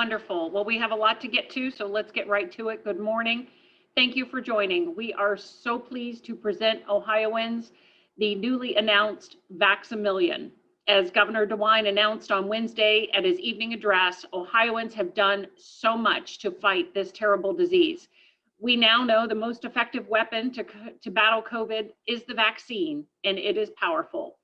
Wonderful. Well, we have a lot to get to, so let's get right to it. Good morning. Thank you for joining. We are so pleased to present Ohioans the newly announced Vax-A-Million. As Governor DeWine announced on Wednesday at his evening address, Ohioans have done so much to fight this terrible disease. We now know the most effective weapon to battle COVID is the vaccine, and it is powerful.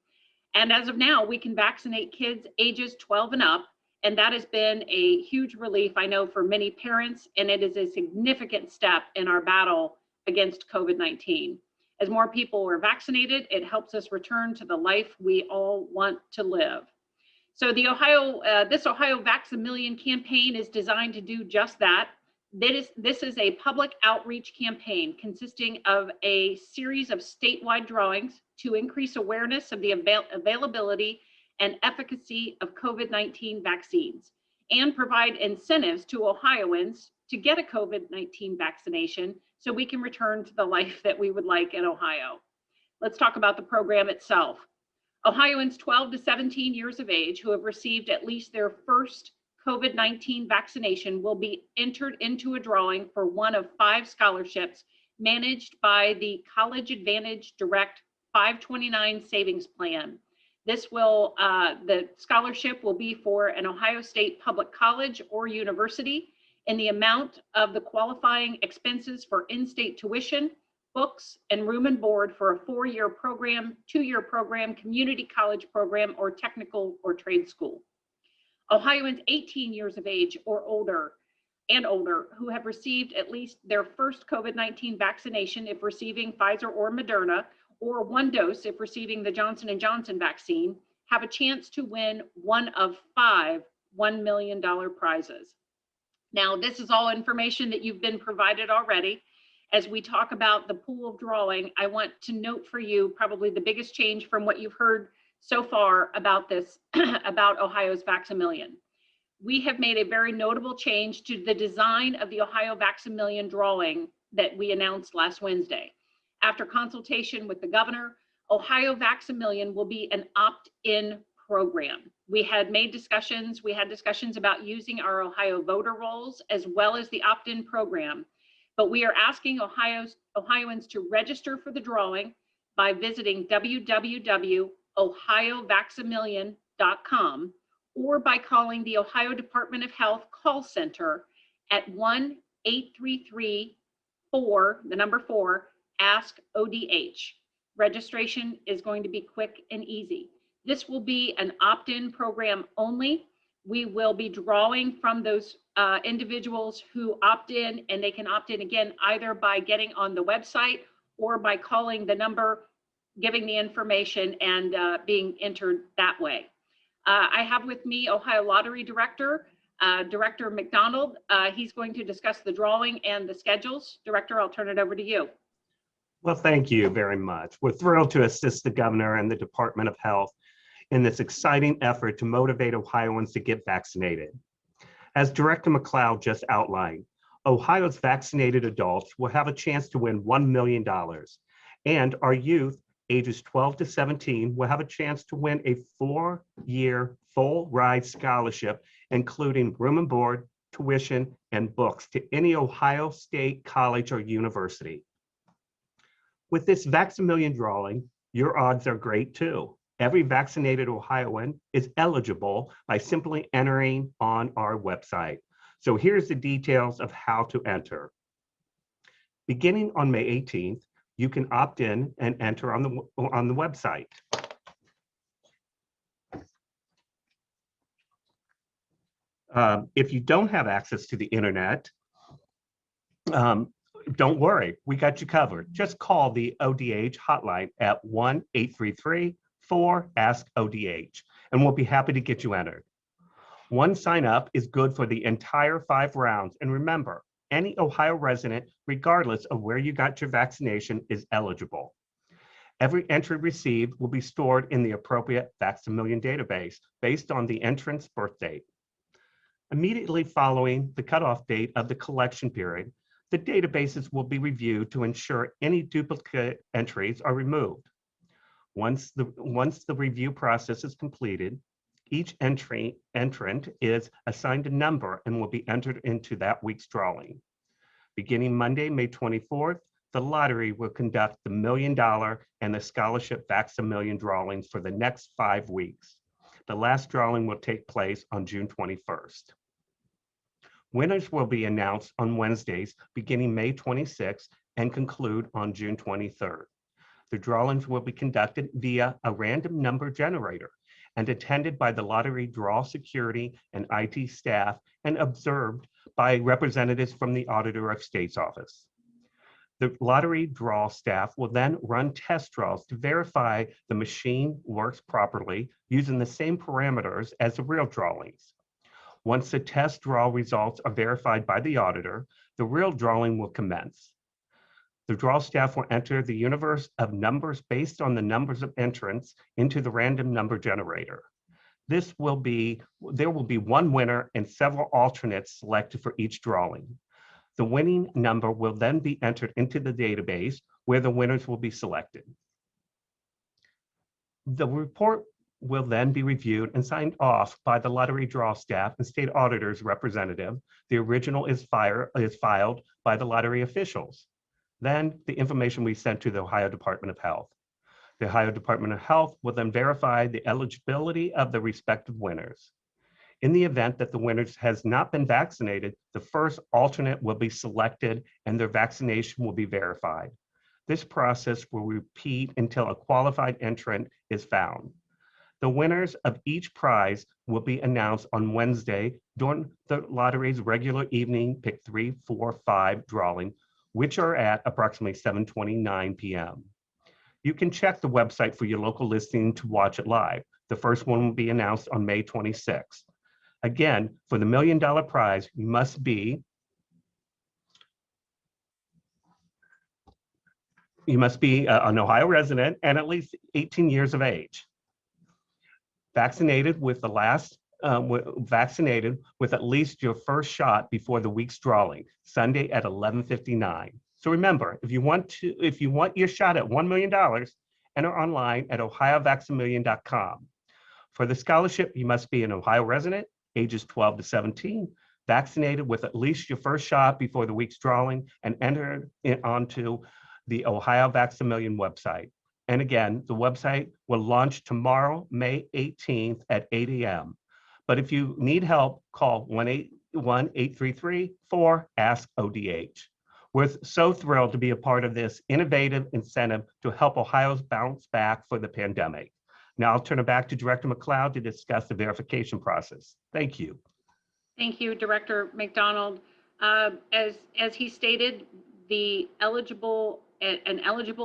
And as of now, we can vaccinate kids ages 12 and up, and that has been a huge relief, I know, for many parents, and it is a significant step in our battle against COVID-19. As more people are vaccinated, it helps us return to the life we all want to live. So this Ohio Vax-A-Million campaign is designed to do just that. This is a public outreach campaign consisting of a series of statewide drawings to increase awareness of the availability and efficacy of COVID-19 vaccines and provide incentives to Ohioans to get a COVID-19 vaccination so we can return to the life that we would like in Ohio. Let's talk about the program itself. Ohioans 12 to 17 years of age who have received at least their first COVID-19 vaccination will be entered into a drawing for one of 5 scholarships managed by the College Advantage Direct 529 Savings Plan. The scholarship will be for an Ohio State public college or university, and the amount of the qualifying expenses for in-state tuition, books, and room and board for a 4-year program, 2-year program, community college program, or technical or trade school. Ohioans 18 years of age or older who have received at least their first COVID-19 vaccination if receiving Pfizer or Moderna, or 1 dose if receiving the Johnson & Johnson vaccine, have a chance to win one of 5 $1 million prizes. Now, this is all information that you've been provided already. As we talk about the pool of drawing, I want to note for you probably the biggest change from what you've heard so far about this, about Ohio's Vax-A-Million. We have made a very notable change to the design of the Ohio Vax-A-Million drawing that we announced last Wednesday. After consultation with the governor, Ohio Vax-A-Million will be an opt-in program. We had discussions about using our Ohio voter rolls as well as the opt-in program, but we are asking Ohioans to register for the drawing by visiting www.ohiovaxamillion.com or by calling the Ohio Department of Health call center at 1-833-4-ASK-ODH. Registration is going to be quick and easy. This will be an opt-in program only. We will be drawing from those individuals who opt in, and they can opt in again either by getting on the website or by calling the number, giving the information, and being entered that way. I have with me Ohio Lottery Director, Director McDonald. He's going to discuss the drawing and the schedules. Director, I'll turn it over to you. Well, thank you very much. We're thrilled to assist the governor and the Department of Health in this exciting effort to motivate Ohioans to get vaccinated. As Director McLeod just outlined, Ohio's vaccinated adults will have a chance to win $1 million, and our youth ages 12 to 17 will have a chance to win a 4-year full ride scholarship, including room and board, tuition, and books to any Ohio State college or university. With this Vax-A-Million drawing, your odds are great too. Every vaccinated Ohioan is eligible by simply entering on our website. So here's the details of how to enter. Beginning on May 18th, you can opt in and enter on the website. If you don't have access to the internet, don't worry, we got you covered. Just call the ODH hotline at 1-833-4-ASK-ODH, and we'll be happy to get you entered. One sign up is good for the entire 5 rounds. And remember, any Ohio resident, regardless of where you got your vaccination, is eligible. Every entry received will be stored in the appropriate Vax-A-Million database based on the entrant's birth date. Immediately following the cutoff date of the collection period, the databases will be reviewed to ensure any duplicate entries are removed. Once the review process is completed, Each entrant is assigned a number and will be entered into that week's drawing. Beginning Monday, May 24th, the lottery will conduct the $1 million and the scholarship Vax-A-Million drawings for the next 5 weeks. The last drawing will take place on June 21st. Winners will be announced on Wednesdays beginning May 26th and conclude on June 23rd. The drawings will be conducted via a random number generator and attended by the lottery draw security and IT staff and observed by representatives from the Auditor of State's office. The lottery draw staff will then run test draws to verify the machine works properly using the same parameters as the real drawings. Once the test draw results are verified by the auditor, the real drawing will commence. The draw staff will enter the universe of numbers based on the numbers of entrants into the random number generator. There will be one winner and several alternates selected for each drawing. The winning number will then be entered into the database where the winners will be selected. The report will then be reviewed and signed off by the lottery draw staff and state auditor's representative. The original is filed by the lottery officials. Then the information we sent to the Ohio Department of Health. The Ohio Department of Health will then verify the eligibility of the respective winners. In the event that the winner has not been vaccinated, the first alternate will be selected and their vaccination will be verified. This process will repeat until a qualified entrant is found. The winners of each prize will be announced on Wednesday during the lottery's regular evening pick 3, 4, 5 drawing, which are at approximately 7:29 p.m. You can check the website for your local listing to watch it live. The first one will be announced on May 26th. Again, for the $1 million prize, you must be an Ohio resident and at least 18 years of age. Vaccinated with at least your first shot before the week's drawing, Sunday at 11:59. So remember, if you want your shot at $1 million, enter online at ohiovaxamillion.com. For the scholarship, you must be an Ohio resident, ages 12 to 17, vaccinated with at least your first shot before the week's drawing, and enter it onto the Ohio Vax-A-Million website. And again, the website will launch tomorrow, May 18th at 8 a.m. But if you need help, call 1-833-4-ASK-ODH. We're so thrilled to be a part of this innovative incentive to help Ohio's bounce back for the pandemic. Now I'll turn it back to Director McLeod to discuss the verification process. Thank you. Thank you, Director McDonald. As he stated, an eligible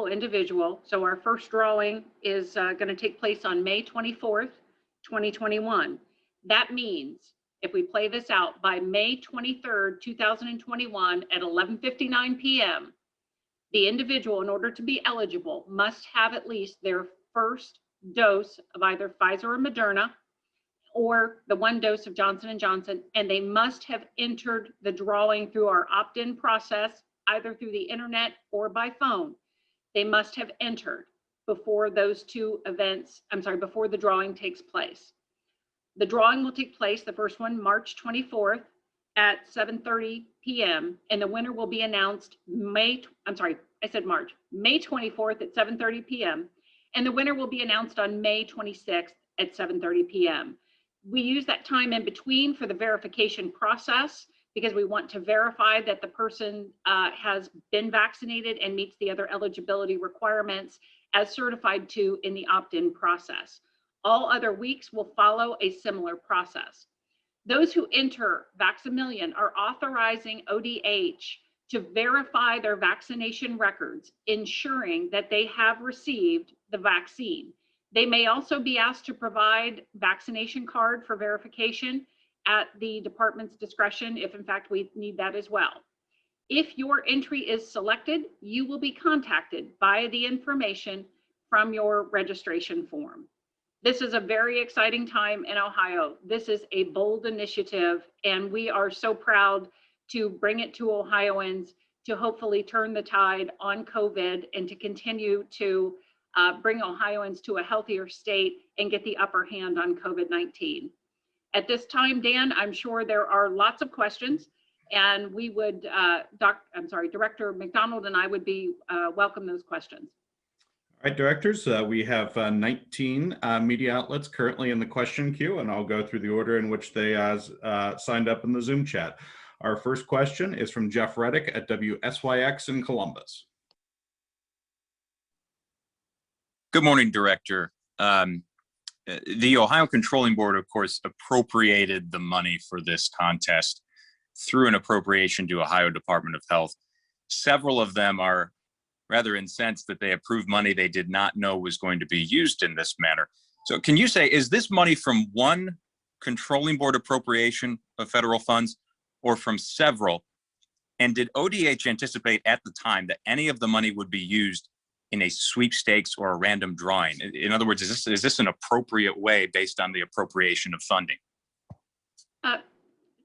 individual. So our first drawing is going to take place on May 24th, 2021. That means if we play this out by May 23rd, 2021 at 11:59 p.m., the individual, in order to be eligible, must have at least their first dose of either Pfizer or Moderna, or the 1 dose of Johnson & Johnson, and they must have entered the drawing through our opt-in process, either through the internet or by phone. They must have entered before those two events, before the drawing takes place. The drawing will take place, the first one, March 24th at 7:30 p.m. and the winner will be announced May 24th at 7:30 p.m. and the winner will be announced on May 26th at 7:30 p.m. We use that time in between for the verification process because we want to verify that the person has been vaccinated and meets the other eligibility requirements as certified to in the opt-in process. All other weeks will follow a similar process. Those who enter Vax-A-Million are authorizing ODH to verify their vaccination records, ensuring that they have received the vaccine. They may also be asked to provide vaccination card for verification at the department's discretion, if in fact we need that as well. If your entry is selected, you will be contacted via the information from your registration form. This is a very exciting time in Ohio. This is a bold initiative, and we are so proud to bring it to Ohioans to hopefully turn the tide on COVID and to continue to bring Ohioans to a healthier state and get the upper hand on COVID-19. At this time, Dan, I'm sure there are lots of questions, and we would, Director McDonald and I would be welcome those questions. All right, directors, we have 19 media outlets currently in the question queue, and I'll go through the order in which they signed up in the Zoom chat. Our first question is from Jeff Reddick at WSYX in Columbus. Good morning, Director. The Ohio Controlling Board, of course, appropriated the money for this contest through an appropriation to Ohio Department of Health. Several of them are rather incensed that they approved money they did not know was going to be used in this manner. So can you say, is this money from one Controlling Board appropriation of federal funds or from several? And did ODH anticipate at the time that any of the money would be used in a sweepstakes or a random drawing? In other words, is this an appropriate way based on the appropriation of funding?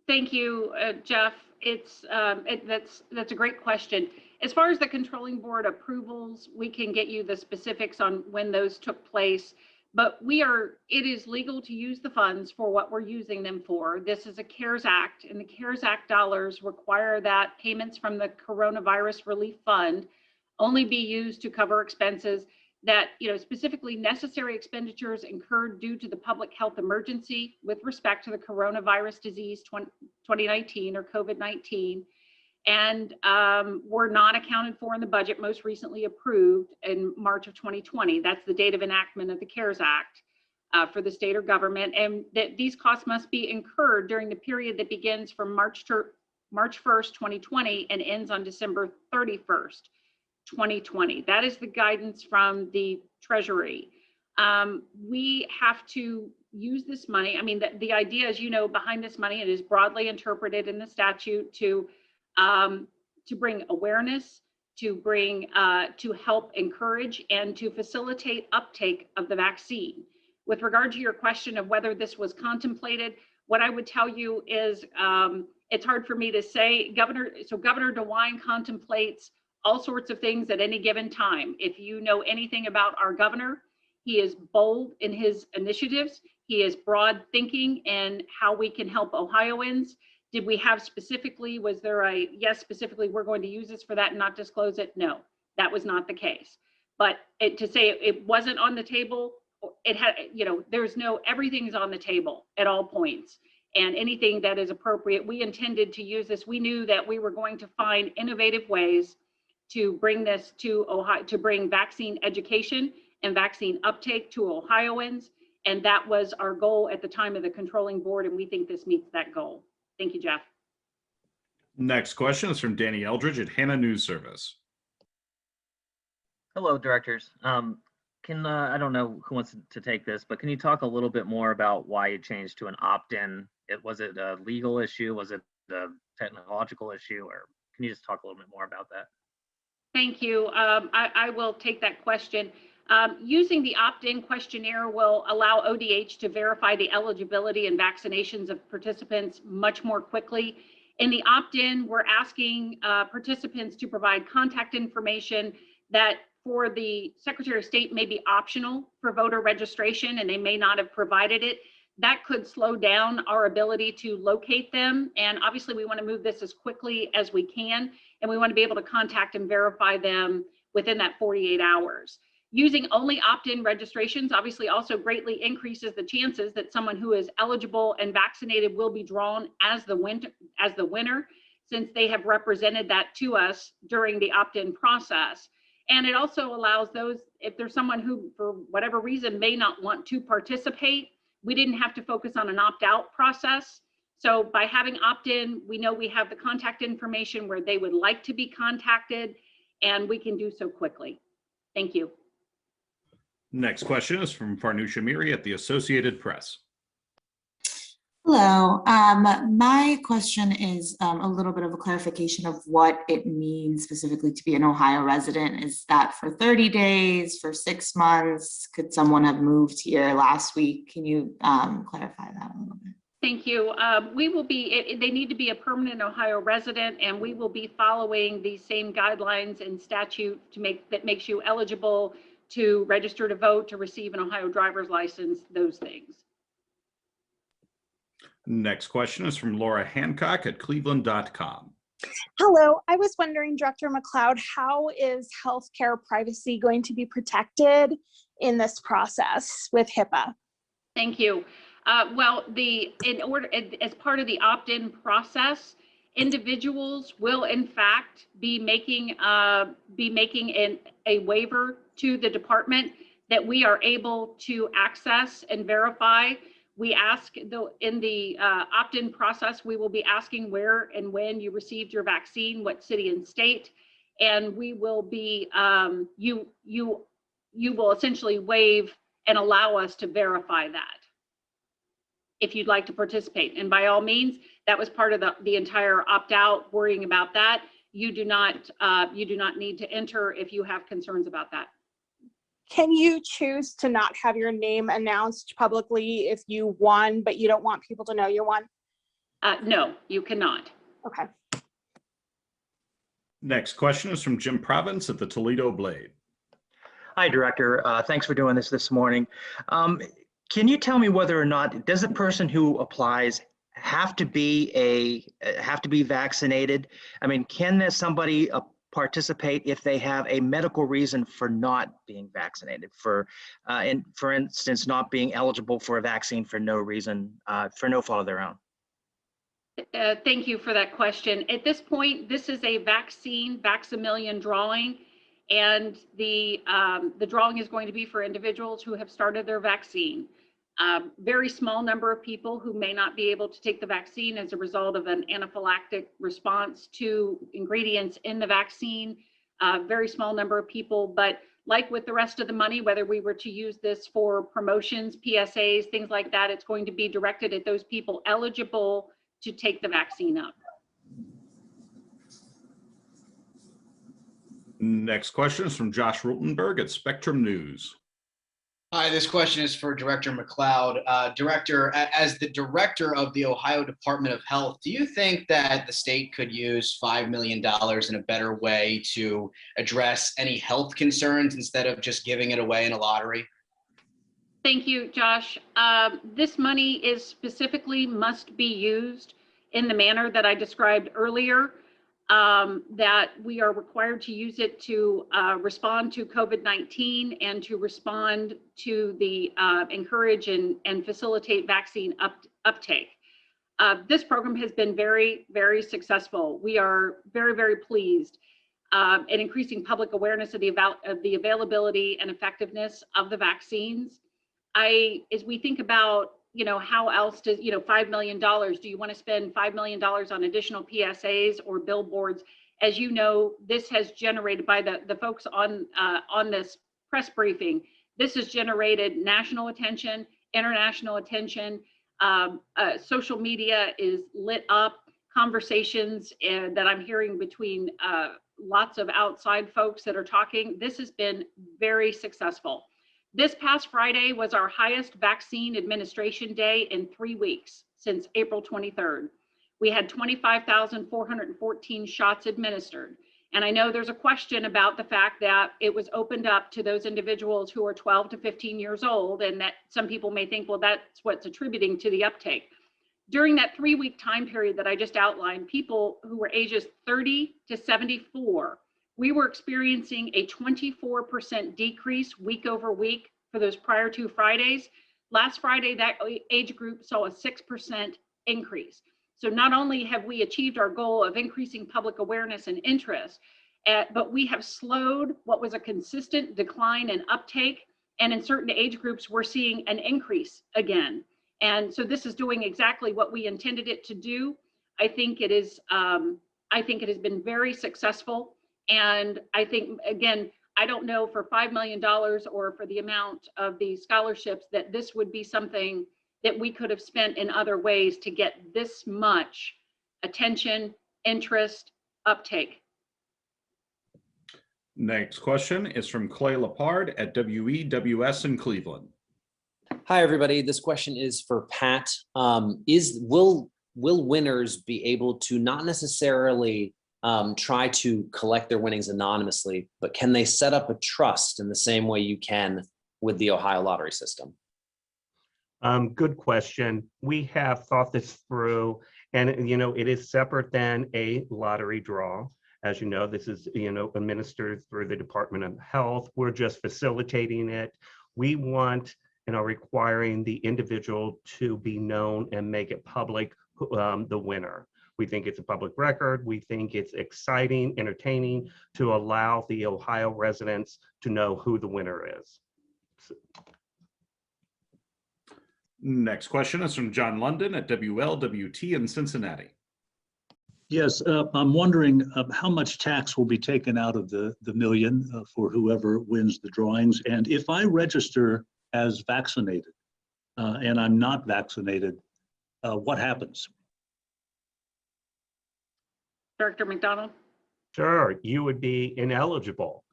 Thank you, Jeff. That's a great question. As far as the Controlling Board approvals, we can get you the specifics on when those took place, but it is legal to use the funds for what we're using them for. This is a CARES Act, and the CARES Act dollars require that payments from the Coronavirus Relief Fund only be used to cover expenses that, specifically necessary expenditures incurred due to the public health emergency with respect to the coronavirus disease 2019 or COVID-19, and were not accounted for in the budget most recently approved in March of 2020. That's the date of enactment of the CARES Act for the state or government, and that these costs must be incurred during the period that begins from March 1st, 2020 and ends on December 31st. 2020. That is the guidance from the Treasury. We have to use this money. I mean, the idea, as you know, behind this money, it is broadly interpreted in the statute to bring awareness, to help encourage and to facilitate uptake of the vaccine. With regard to your question of whether this was contemplated, what I would tell you is it's hard for me to say. Governor DeWine contemplates all sorts of things at any given time. If you know anything about our governor, he is bold in his initiatives. He is broad thinking in how we can help Ohioans. Did we have specifically, was there a, yes, specifically, we're going to use this for that and not disclose it? No, that was not the case. But to say it wasn't on the table, it had, everything's on the table at all points. And anything that is appropriate, we intended to use this. We knew that we were going to find innovative ways to bring this to Ohio, to bring vaccine education and vaccine uptake to Ohioans. And that was our goal at the time of the Controlling Board, and we think this meets that goal. Thank you, Jeff. Next question is from Danny Eldridge at Hannah News Service. Hello, directors. I don't know who wants to take this, but can you talk a little bit more about why you changed to an opt-in? Was it a legal issue? Was it a technological issue? Or can you just talk a little bit more about that? Thank you. I will take that question. Using the opt-in questionnaire will allow ODH to verify the eligibility and vaccinations of participants much more quickly. In the opt-in, we're asking participants to provide contact information that for the Secretary of State may be optional for voter registration, and they may not have provided it. That could slow down our ability to locate them. And obviously we want to move this as quickly as we can. And we want to be able to contact and verify them within that 48 hours. Using only opt-in registrations obviously also greatly increases the chances that someone who is eligible and vaccinated will be drawn as the winner, since they have represented that to us during the opt-in process. And it also allows those, if there's someone who for whatever reason may not want to participate, we didn't have to focus on an opt-out process. So by having opt-in, we know we have the contact information where they would like to be contacted, and we can do so quickly. Thank you. Next question is from Farnoosh Amiri at the Associated Press. Hello. My question is a little bit of a clarification of what it means specifically to be an Ohio resident. Is that for 30 days, for 6 months? Could someone have moved here last week? Can you clarify that a little bit? Thank you. They need to be a permanent Ohio resident, and we will be following the same guidelines and statute that makes you eligible to register to vote, to receive an Ohio driver's license, those things. Next question is from Laura Hancock at cleveland.com. Hello, I was wondering, Director McLeod, how is healthcare privacy going to be protected in this process with HIPAA? Thank you. Well, as part of the opt-in process, individuals will in fact be making a waiver to the department that we are able to access and verify. We ask, though, in the opt-in process, we will be asking where and when you received your vaccine, what city and state, and we will be you will essentially waive and allow us to verify that if you'd like to participate. And by all means, that was part of the entire opt-out, worrying about that. You do not need to enter if you have concerns about that. Can you choose to not have your name announced publicly if you won, but you don't want people to know you won? No, you cannot. Okay. Next question is from Jim Province at the Toledo Blade. Hi, Director. Thanks for doing this morning. Can you tell me whether or not, does the person who applies have to be vaccinated? I mean, can somebody participate if they have a medical reason for not being vaccinated, for instance, not being eligible for a vaccine for no reason, for no fault of their own? Thank you for that question. At this point, this is a Vax-A-Million drawing, and the drawing is going to be for individuals who have started their vaccine. Very small number of people who may not be able to take the vaccine as a result of an anaphylactic response to ingredients in the vaccine. Very small number of people, but like with the rest of the money, whether we were to use this for promotions, PSAs, things like that, it's going to be directed at those people eligible to take the vaccine up. Next question is from Josh Rutenberg at Spectrum News. Hi, this question is for Director McLeod. Director, as the director of the Ohio Department of Health, do you think that the state could use $5 million in a better way to address any health concerns instead of just giving it away in a lottery? Thank you, Josh. This money is specifically must be used in the manner that I described earlier, that we are required to use it to respond to COVID-19 and to respond to the encourage and facilitate vaccine uptake. This program has been very, very successful. We are very, very pleased in increasing public awareness of the availability and effectiveness of the vaccines. As we think about, how else does, $5 million, do you want to spend $5 million on additional PSAs or billboards? As you know, this has generated by the folks on this press briefing, this has generated national attention, international attention. Social media is lit up, conversations that I'm hearing between lots of outside folks that are talking. This has been very successful. This past Friday was our highest vaccine administration day in 3 weeks since April 23rd. We had 25,414 shots administered. And I know there's a question about the fact that it was opened up to those individuals who are 12 to 15 years old, and that some people may think, well, that's what's attributing to the uptake. During that 3-week time period that I just outlined, people who were ages 30 to 74, we were experiencing a 24% decrease week over week for those prior 2 Fridays. Last Friday, that age group saw a 6% increase. So not only have we achieved our goal of increasing public awareness and interest, but we have slowed what was a consistent decline in uptake. And in certain age groups, we're seeing an increase again. And so this is doing exactly what we intended it to do. I think it has been very successful. And I think, again, I don't know for $5 million or for the amount of the scholarships that this would be something that we could have spent in other ways to get this much attention, interest, uptake. Next question is from Clay Lepard at WEWS in Cleveland. Hi, everybody. This question is for Pat. Will winners be able to not necessarily try to collect their winnings anonymously, but can they set up a trust in the same way you can with the Ohio lottery system? Good question. We have thought this through, and it is separate than a lottery draw. As you know, this is administered through the Department of Health. We're just facilitating it. We want and are requiring the individual to be known and make it public, the winner. We think it's a public record. We think it's exciting, entertaining to allow the Ohio residents to know who the winner is. Next question is from John London at WLWT in Cincinnati. Yes, I'm wondering how much tax will be taken out of the million for whoever wins the drawings. And if I register as vaccinated and I'm not vaccinated, what happens? Director McDonald? Sure, you would be ineligible.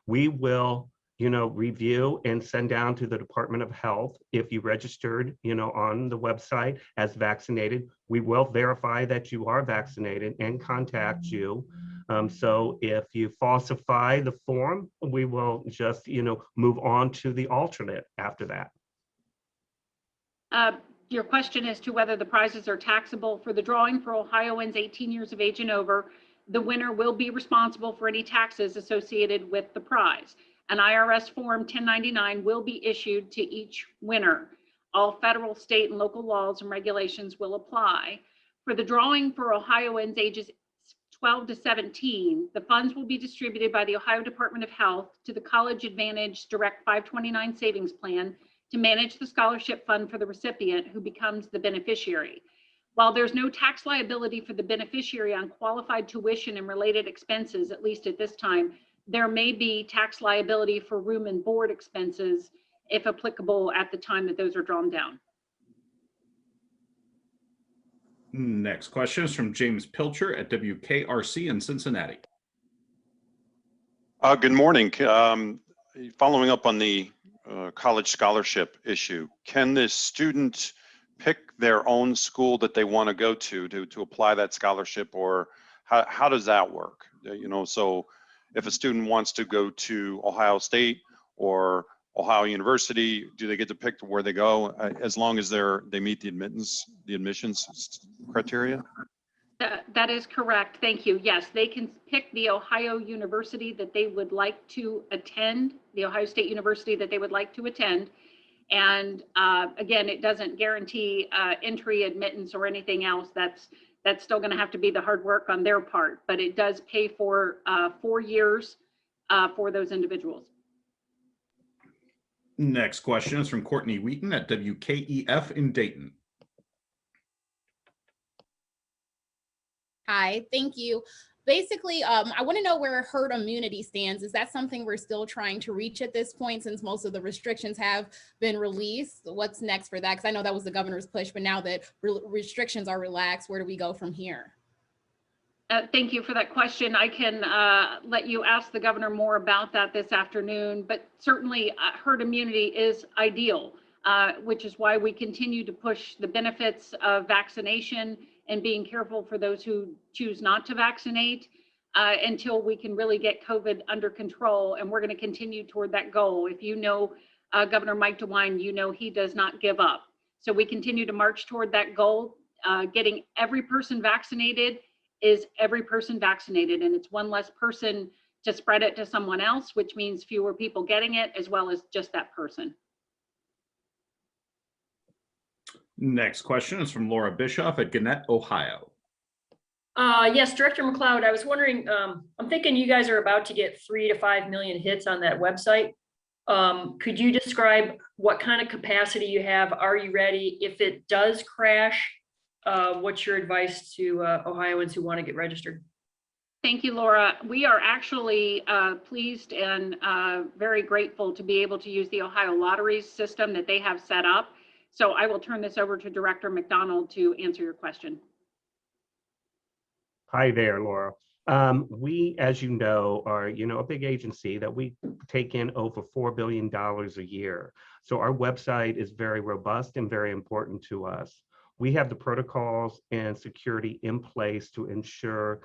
We will review and send down to the Department of Health. If you registered, on the website as vaccinated, we will verify that you are vaccinated and contact you. So if you falsify the form, we will just, move on to the alternate after that. Your question as to whether the prizes are taxable. For the drawing for Ohioans 18 years of age and over, the winner will be responsible for any taxes associated with the prize. An IRS Form 1099 will be issued to each winner. All federal, state, and local laws and regulations will apply. For the drawing for Ohioans ages 12 to 17, the funds will be distributed by the Ohio Department of Health to the College Advantage Direct 529 Savings Plan to manage the scholarship fund for the recipient who becomes the beneficiary. While there's no tax liability for the beneficiary on qualified tuition and related expenses, at least at this time, there may be tax liability for room and board expenses, if applicable, at the time that those are drawn down. Next question is from James Pilcher at WKRC in Cincinnati. Good morning. Following up on the college scholarship issue, can the student pick their own school that they want to go to apply that scholarship, or how does that work? So if a student wants to go to Ohio State or Ohio University, do they get to pick where they go as long as they meet the admissions criteria? That is correct. Thank you. Yes, they can pick the Ohio University that they would like to attend, the Ohio State University that they would like to attend. And again, it doesn't guarantee entry, admittance, or anything else. That's still going to have to be the hard work on their part, but it does pay for 4 years for those individuals. Next question is from Courtney Wheaton at WKEF in Dayton. Hi, thank you. Basically, I want to know where herd immunity stands. Is that something we're still trying to reach at this point, since most of the restrictions have been released? What's next for that? Because I know that was the governor's push, but now that restrictions are relaxed, where do we go from here? Thank you for that question. I can let you ask the governor more about that this afternoon, but certainly herd immunity is ideal, which is why we continue to push the benefits of vaccination and being careful for those who choose not to vaccinate until we can really get COVID under control. And we're going to continue toward that goal. If you know Governor Mike DeWine, you know he does not give up. So we continue to march toward that goal. Getting every person vaccinated is every person vaccinated, and it's one less person to spread it to someone else, which means fewer people getting it, as well as just that person. Next question is from Laura Bischoff at Gannett, Ohio. Yes, Director McLeod, I was wondering, I'm thinking you guys are about to get 3 to 5 million hits on that website. Could you describe what kind of capacity you have? Are you ready? If it does crash, what's your advice to Ohioans who want to get registered? Thank you, Laura. We are actually pleased and very grateful to be able to use the Ohio Lotteries system that they have set up. So I will turn this over to Director McDonald to answer your question. Hi there, Laura. We, as you know, are a big agency that we take in over $4 billion a year. So our website is very robust and very important to us. we have the protocols and security in place to ensure,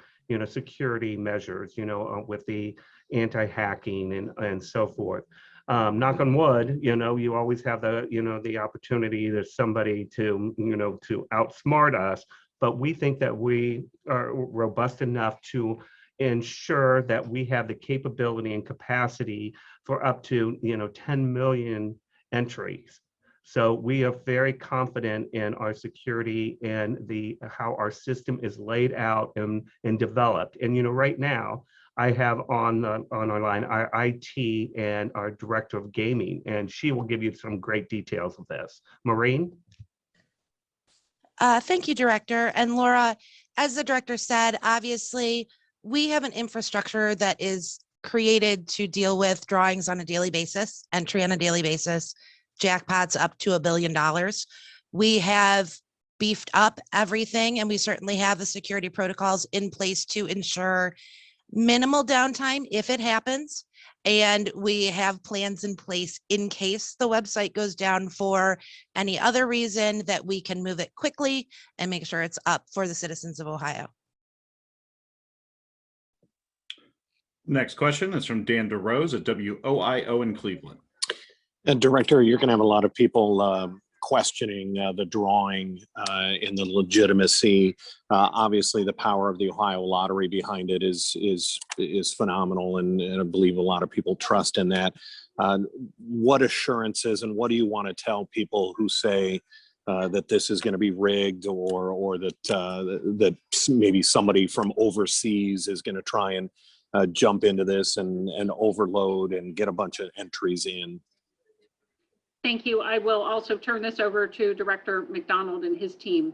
security measures, with the anti-hacking and so forth. Knock on wood, you always have the opportunity to somebody to outsmart us, but we think that we are robust enough to ensure that we have the capability and capacity for up to 10 million entries. So we are very confident in our security and how our system is laid out and developed. And right now, I have on our line our IT and our director of gaming, and she will give you some great details of this. Maureen? Thank you, Director. And Laura, as the director said, obviously, we have an infrastructure that is created to deal with drawings on a daily basis, entry on a daily basis, jackpots up to $1 billion. We have beefed up everything, and we certainly have the security protocols in place to ensure minimal downtime if it happens. And we have plans in place in case the website goes down for any other reason, that we can move it quickly and make sure it's up for the citizens of Ohio. Next question is from Dan DeRose at WOIO in Cleveland. And Director, you're going to have a lot of people questioning the drawing and the legitimacy. Obviously, the power of the Ohio Lottery behind it is phenomenal, and I believe a lot of people trust in that. What assurances and what do you want to tell people who say that this is going to be rigged, or that maybe somebody from overseas is going to try and jump into this and overload and get a bunch of entries in? Thank you. I will also turn this over to Director McDonald and his team.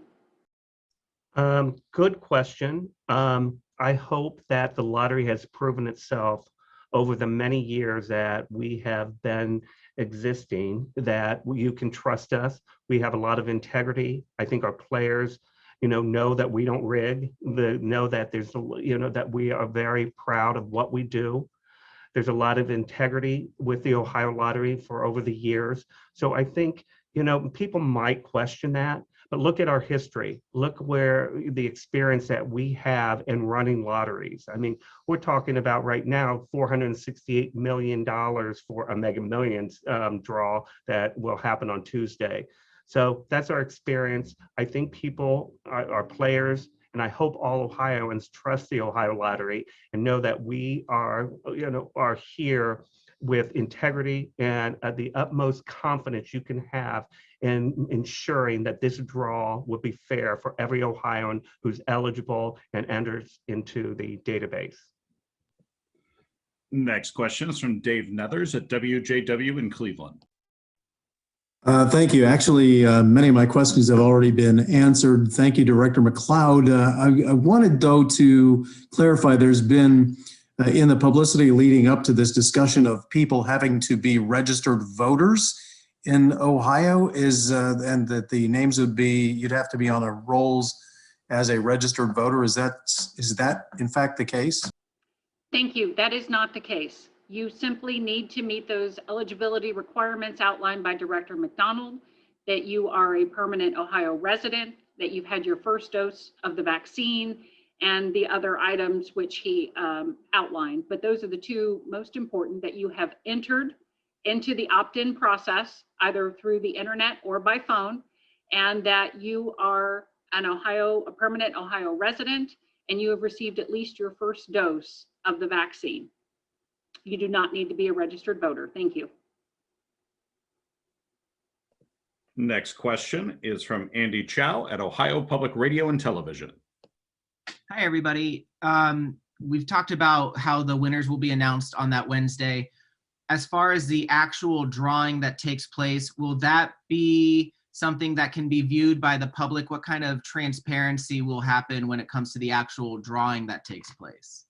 Good question. I hope that the lottery has proven itself over the many years that we have been existing, that you can trust us. We have a lot of integrity. I think our players, know that we don't rig, know that there's, that we are very proud of what we do. There's a lot of integrity with the Ohio Lottery for over the years. So I think, people might question that, but look at our history. Look where the experience that we have in running lotteries. I mean, we're talking about right now, $468 million for a Mega Millions draw that will happen on Tuesday. So that's our experience. I think people, our players, and I hope all Ohioans trust the Ohio Lottery and know that we are here with integrity and the utmost confidence you can have in ensuring that this draw will be fair for every Ohioan who's eligible and enters into the database. Next question is from Dave Nethers at WJW in Cleveland. Thank you. Actually, many of my questions have already been answered. Thank you, Director McLeod. I wanted, though, to clarify, there's been, in the publicity leading up to this discussion of people having to be registered voters in Ohio, and that the names would be, you'd have to be on the rolls as a registered voter. Is that in fact the case? Thank you. That is not the case. You simply need to meet those eligibility requirements outlined by Director McDonald, that you are a permanent Ohio resident, that you've had your first dose of the vaccine, and the other items which he outlined. But those are the two most important, that you have entered into the opt-in process, either through the internet or by phone, and that you are a permanent Ohio resident, and you have received at least your first dose of the vaccine. You do not need to be a registered voter. Thank you. Next question is from Andy Chow at Ohio Public Radio and Television. Hi, everybody. We've talked about how the winners will be announced on that Wednesday. As far as the actual drawing that takes place, will that be something that can be viewed by the public? What kind of transparency will happen when it comes to the actual drawing that takes place?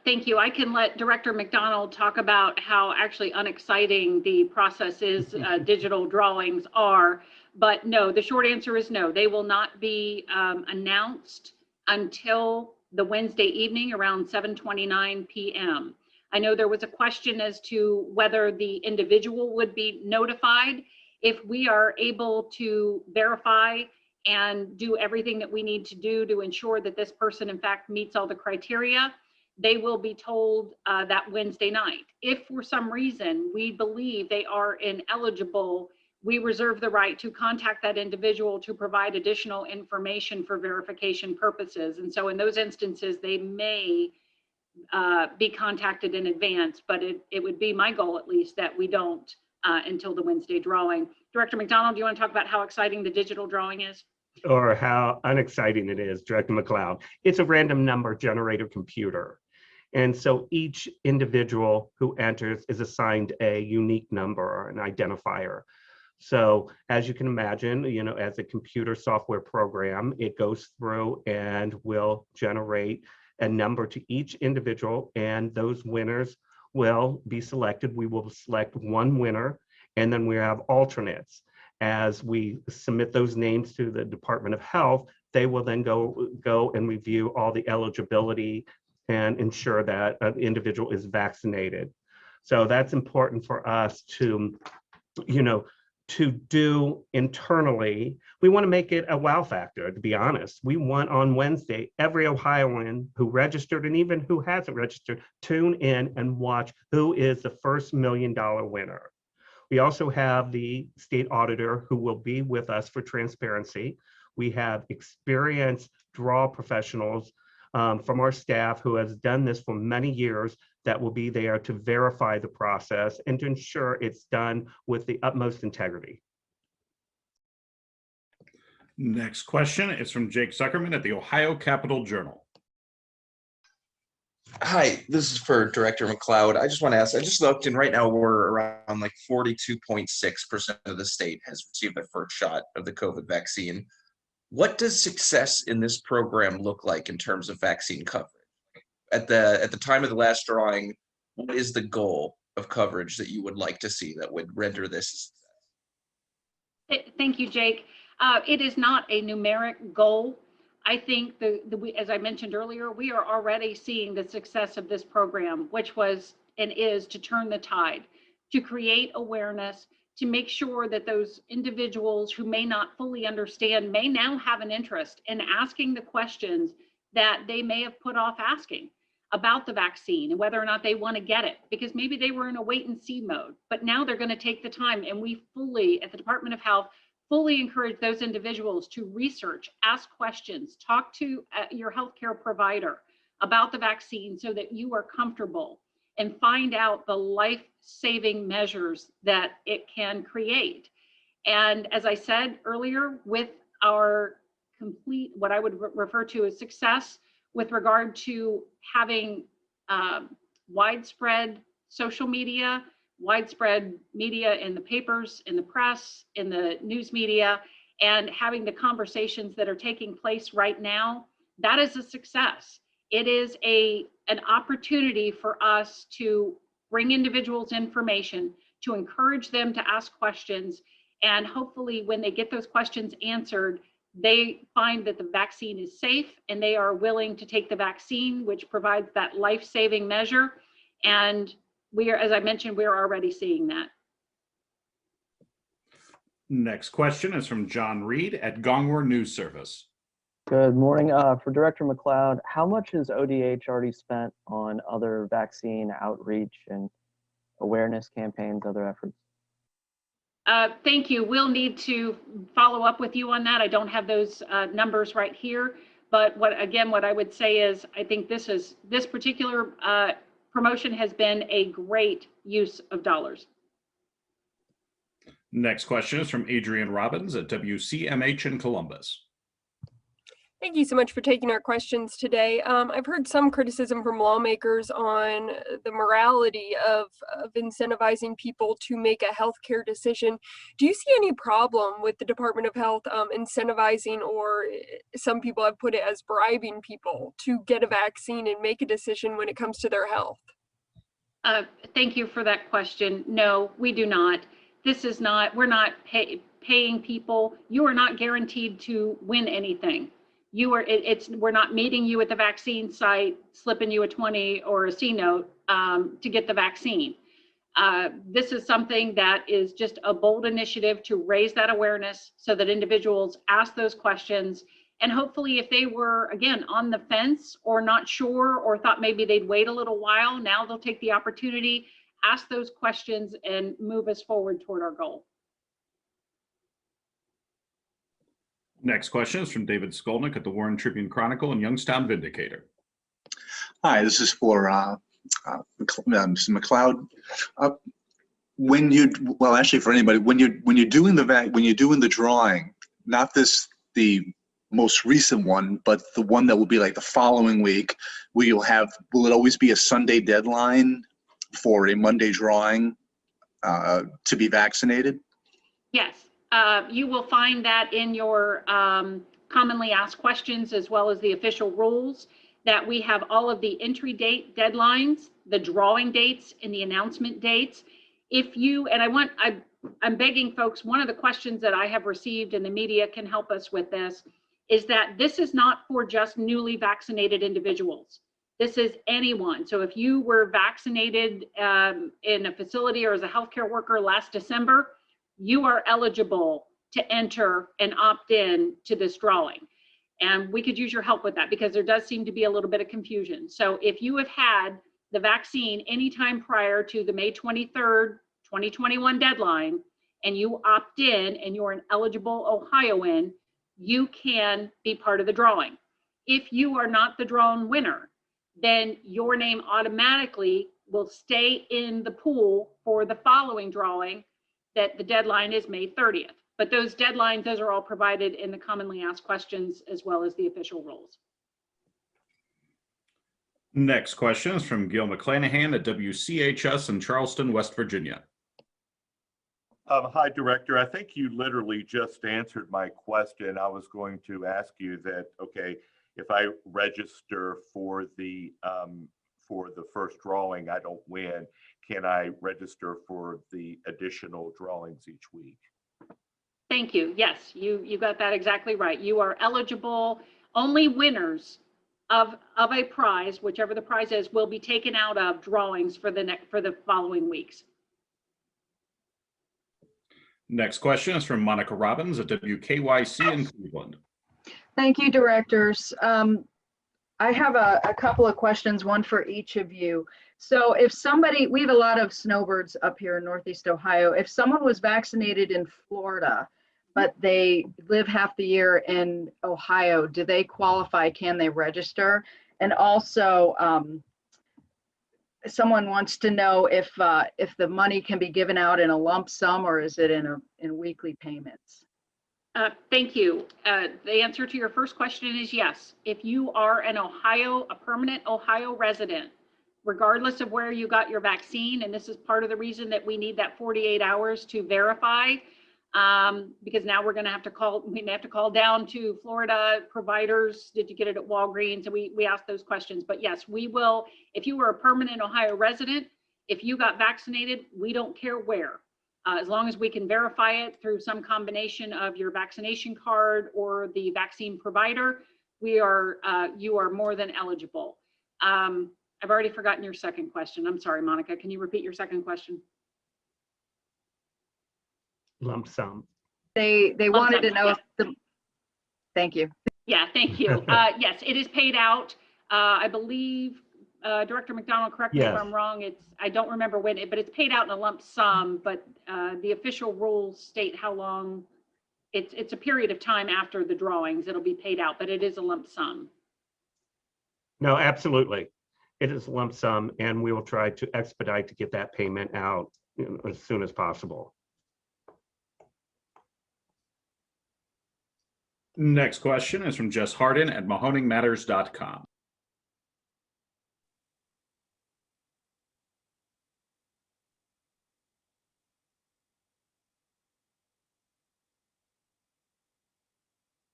Thank you. I can let Director McDonald talk about how actually unexciting the process is, digital drawings are, but no, the short answer is no. They will not be announced until the Wednesday evening around 7:29 p.m. I know there was a question as to whether the individual would be notified. if we are able to verify and do everything that we need to do to ensure that this person in fact meets all the criteria, they will be told that Wednesday night. If for some reason we believe they are ineligible, we reserve the right to contact that individual to provide additional information for verification purposes. And so in those instances, they may be contacted in advance, but it would be my goal at least that we don't until the Wednesday drawing. Director McDonald, do you want to talk about how exciting the digital drawing is? Or how unexciting it is, Director McLeod. It's a random number generator computer. And so each individual who enters is assigned a unique number or an identifier. So as you can imagine, as a computer software program, it goes through and will generate a number to each individual, and those winners will be selected. We will select one winner, and then we have alternates. As we submit those names to the Department of Health, they will then go and review all the eligibility and ensure that an individual is vaccinated. So that's important for us to do internally. We want to make it a wow factor, to be honest. We want on Wednesday, every Ohioan who registered and even who hasn't registered, tune in and watch who is the first $1 million winner. We also have the state auditor who will be with us for transparency. We have experienced draw professionals from our staff who has done this for many years that will be there to verify the process and to ensure it's done with the utmost integrity. Next question is from Jake Zuckerman at the Ohio Capital Journal. Hi, this is for Director McLeod. I just want to ask, I just looked and right now we're around like 42.6% of the state has received their first shot of the COVID vaccine. What does success in this program look like in terms of vaccine coverage? At the time of the last drawing, what is the goal of coverage that you would like to see that would render this a success? Thank you, Jake. It is not a numeric goal. I think as I mentioned earlier, we are already seeing the success of this program, which was and is to turn the tide, to create awareness, to make sure that those individuals who may not fully understand may now have an interest in asking the questions that they may have put off asking about the vaccine and whether or not they want to get it, because maybe they were in a wait and see mode, but now they're going to take the time. And we fully, at the Department of Health, fully encourage those individuals to research, ask questions, talk to your healthcare provider about the vaccine so that you are comfortable and find out the life-saving measures that it can create. And as I said earlier, with our complete, what I would refer to as success with regard to having widespread social media, widespread media in the papers, in the press, in the news media, and having the conversations that are taking place right now, that is a success. It is an opportunity for us to bring individuals information, to encourage them to ask questions, and hopefully when they get those questions answered, they find that the vaccine is safe and they are willing to take the vaccine, which provides that life-saving measure. And we are, as I mentioned, we're already seeing that. Next question is from John Reed at Gongwer News Service. Good morning. For Director McLeod, how much has ODH already spent on other vaccine outreach and awareness campaigns, other efforts? Thank you. We'll need to follow up with you on that. I don't have those numbers right here, but what I would say is I think this particular promotion has been a great use of dollars. Next question is from Adrian Robbins at WCMH in Columbus. Thank you so much for taking our questions today. I've heard some criticism from lawmakers on the morality of incentivizing people to make a healthcare decision. Do you see any problem with the Department of Health incentivizing, or some people have put it as bribing people to get a vaccine and make a decision when it comes to their health? Thank you for that question. No, we do not. This is not, we're not paying people. You are not guaranteed to win anything. We're not meeting you at the vaccine site, slipping you a 20 or a C note to get the vaccine. This is something that is just a bold initiative to raise that awareness so that individuals ask those questions. And hopefully if they were, again, on the fence or not sure or thought maybe they'd wait a little while, now they'll take the opportunity, ask those questions, and move us forward toward our goal. Next question is from David Skolnick at the Warren Tribune Chronicle and Youngstown Vindicator. Hi, this is for Mr. McLeod. When you, well, actually for anybody, when you're doing the drawing, not the most recent one, but the one that will be like the following week, will it always be a Sunday deadline for a Monday drawing to be vaccinated? Yes, you will find that in your commonly asked questions as well as the official rules, that we have all of the entry date deadlines, the drawing dates, and the announcement dates. If you, and I'm begging folks, one of the questions that I have received, and the media can help us with this, is that this is not for just newly vaccinated individuals. This is anyone. So if you were vaccinated in a facility or as a healthcare worker last December, you are eligible to enter and opt in to this drawing. And we could use your help with that because there does seem to be a little bit of confusion. So if you have had the vaccine anytime prior to the May 23rd, 2021 deadline, and you opt in and you're an eligible Ohioan, you can be part of the drawing. If you are not the drawn winner, then your name automatically will stay in the pool for the following drawing, that the deadline is May 30th. But those deadlines, those are all provided in the commonly asked questions as well as the official rules. Next question is from Gil McClanahan at WCHS in Charleston, West Virginia. Hi, Director. I think you literally just answered my question. I was going to ask you that, okay, if I register for the first drawing, I don't win. Can I register for the additional drawings each week? Thank you. Yes, you got that exactly right. You are eligible. Only winners of a prize, whichever the prize is, will be taken out of drawings for the following weeks. Next question is from Monica Robbins at WKYC in Cleveland. Thank you, directors. I have a couple of questions, one for each of you. So if somebody, we have a lot of snowbirds up here in Northeast Ohio. If someone was vaccinated in Florida, but they live half the year in Ohio, do they qualify? Can they register? And also, someone wants to know if the money can be given out in a lump sum or is it in weekly payments? Thank you. The answer to your first question is yes. If you are a permanent Ohio resident, regardless of where you got your vaccine, and this is part of the reason that we need that 48 hours to verify, because now we have to call down to Florida providers. Did you get it at Walgreens? So we ask those questions. But yes, we will. If you were a permanent Ohio resident, if you got vaccinated, we don't care where. As long as we can verify it through some combination of your vaccination card or the vaccine provider, you are more than eligible. I've already forgotten your second question. I'm sorry, Monica. Can you repeat your second question? Lump sum. They wanted to know if thank you. Yeah, thank you. Yes, it is paid out. I believe Director McDonald, correct me if I'm wrong. I don't remember when, but it's paid out in a lump sum, but the official rules state how long. It's a period of time after the drawings it'll be paid out, but it is a lump sum. No, absolutely. It is a lump sum, and we will try to expedite to get that payment out as soon as possible. Next question is from Jess Hardin at mahoningmatters.com.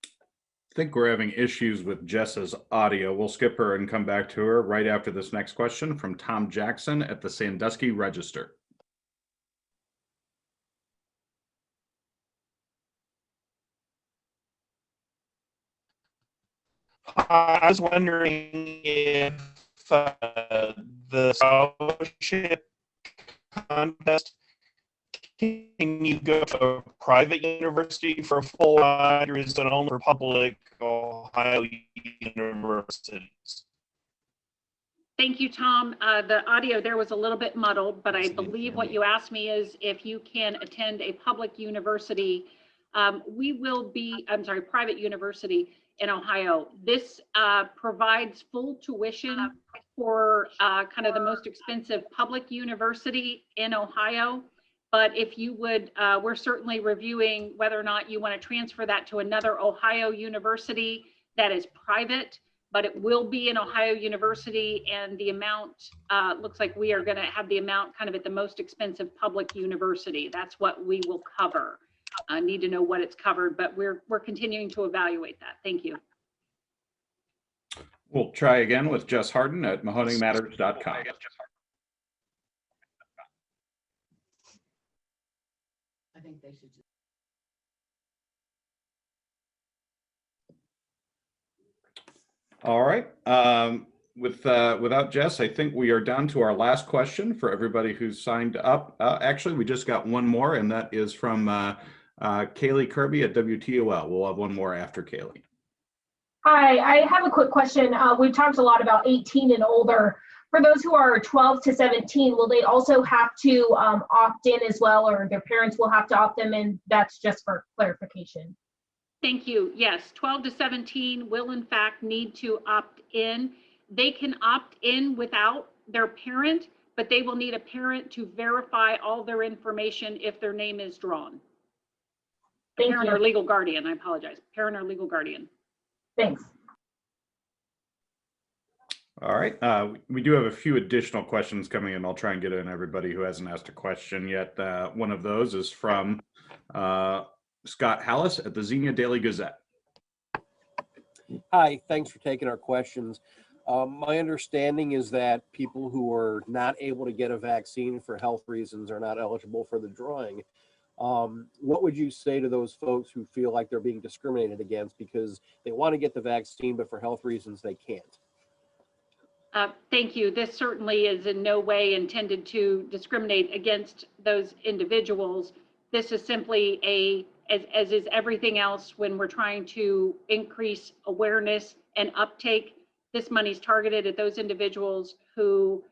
I think we're having issues with Jess's audio. We'll skip her and come back to her right after this next question from Tom Jackson at the Sandusky Register. I was wondering if the scholarship contest, can you go to a private university for a full ride, or is it only for public Ohio universities? Thank you, Tom. The audio there was a little bit muddled, but I believe what you asked me is if you can attend a public university. Private university in Ohio. This provides full tuition for kind of the most expensive public university in Ohio. But if you would, we're certainly reviewing whether or not you want to transfer that to another Ohio university that is private, but it will be an Ohio university, and the amount looks like we are going to have the amount kind of at the most expensive public university. That's what we will cover. I need to know what it's covered, but we're continuing to evaluate that. Thank you. We'll try again with Jess Harden at mahoneymatters.com. I think they should. All right. Without Jess, I think we are down to our last question for everybody who's signed up. Actually, we just got one more, and that is from Kaylee Kirby at WTOL. We'll have one more after Kaylee. Hi, I have a quick question. We've talked a lot about 18 and older. For those who are 12 to 17, will they also have to opt in as well, or their parents will have to opt them in? That's just for clarification. Thank you. Yes, 12 to 17 will in fact need to opt in. They can opt in without their parent, but they will need a parent to verify all their information if their name is drawn. Parent or legal guardian, I apologize. Parent or legal guardian. Thanks. All right. We do have a few additional questions coming in. I'll try and get in everybody who hasn't asked a question yet. One of those is from Scott Hallis at the Xenia Daily Gazette. Hi, thanks for taking our questions. My understanding is that people who are not able to get a vaccine for health reasons are not eligible for the drawing. What would you say to those folks who feel like they're being discriminated against because they want to get the vaccine, but for health reasons they can't? Thank you. This certainly is in no way intended to discriminate against those individuals. This is simply as is everything else when we're trying to increase awareness and uptake. This money is targeted at those individuals who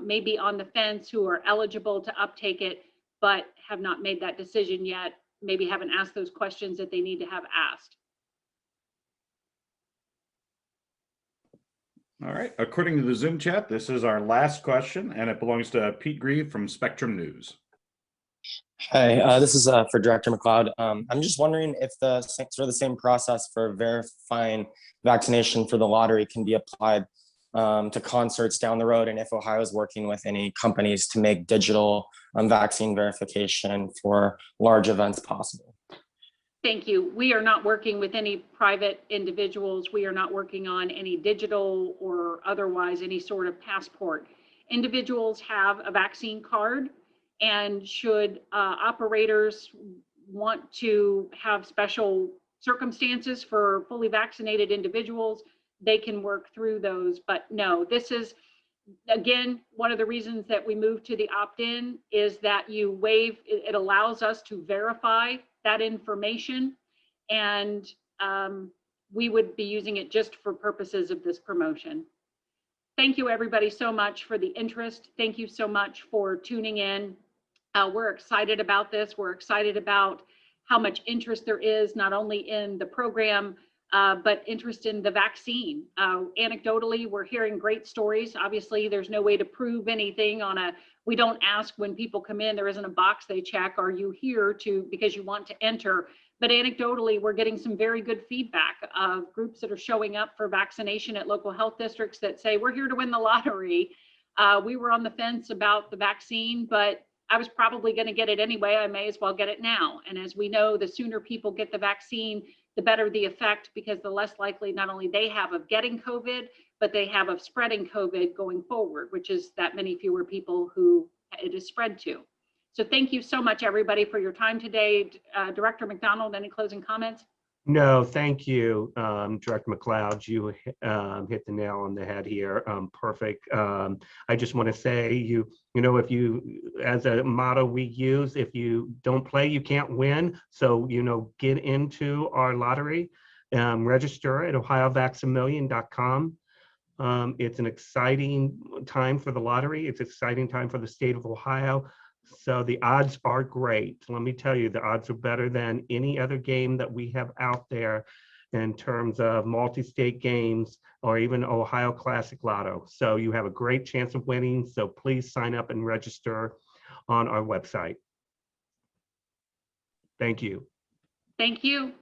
may be on the fence, who are eligible to uptake it, but have not made that decision yet, maybe haven't asked those questions that they need to have asked. All right. According to the Zoom chat, this is our last question, and it belongs to Pete Grieve from Spectrum News. Hi, this is for Director McLeod. I'm just wondering if the sort of the same process for verifying vaccination for the lottery can be applied to concerts down the road, and if Ohio is working with any companies to make digital vaccine verification for large events possible. Thank you. We are not working with any private individuals. We are not working on any digital or otherwise any sort of passport. Individuals have a vaccine card, and should operators want to have special circumstances for fully vaccinated individuals, they can work through those. But no, this is, again, one of the reasons that we moved to the opt-in is that you waive, it allows us to verify that information, and we would be using it just for purposes of this promotion. Thank you everybody so much for the interest. Thank you so much for tuning in. We're excited about this. We're excited about how much interest there is, not only in the program, but interest in the vaccine. Anecdotally, we're hearing great stories. Obviously, there's no way to prove anything we don't ask when people come in, there isn't a box they check, are you here because you want to enter? But anecdotally, we're getting some very good feedback of groups that are showing up for vaccination at local health districts that say, we're here to win the lottery. We were on the fence about the vaccine, but I was probably going to get it anyway. I may as well get it now. And as we know, the sooner people get the vaccine, the better the effect, because the less likely not only they have of getting COVID, but they have of spreading COVID going forward, which is that many fewer people who it is spread to. So thank you so much, everybody, for your time today. Director McDonald, any closing comments? No, thank you, Director McLeod. You hit the nail on the head here. Perfect. I just want to say, you know, if you, as a motto we use, if you don't play, you can't win. So, you know, get into our lottery, register at ohiovaxamillion.com. It's an exciting time for the lottery. It's an exciting time for the state of Ohio. So the odds are great. Let me tell you, the odds are better than any other game that we have out there in terms of multi-state games or even Ohio Classic Lotto. So you have a great chance of winning. So please sign up and register on our website. Thank you. Thank you.